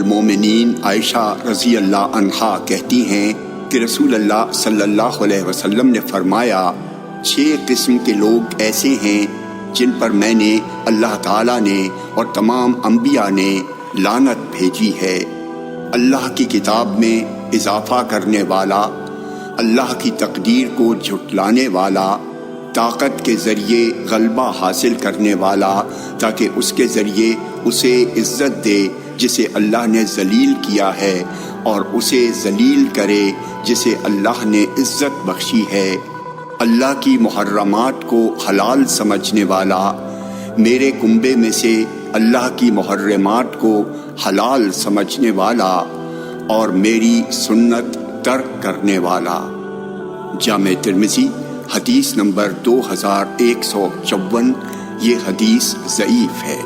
المومنین عائشہ رضی اللہ عنہا کہتی ہیں کہ رسول اللہ صلی اللہ علیہ وسلم نے فرمایا 6 قسم کے لوگ ایسے ہیں جن پر میں نے اللہ تعالیٰ نے اور تمام انبیاء نے لعنت بھیجی ہے۔ اللہ کی کتاب میں اضافہ کرنے والا، اللہ کی تقدیر کو جھٹلانے والا، طاقت کے ذریعے غلبہ حاصل کرنے والا تاکہ اس کے ذریعے اسے عزت دے جسے اللہ نے ذلیل کیا ہے، اور اسے ذلیل کرے جسے اللہ نے عزت بخشی ہے، اللہ کی محرمات کو حلال سمجھنے والا، میرے کنبے میں سے اللہ کی محرمات کو حلال سمجھنے والا، اور میری سنت ترک کرنے والا۔ جامع ترمذی حدیث نمبر 2154۔ یہ حدیث ضعیف ہے۔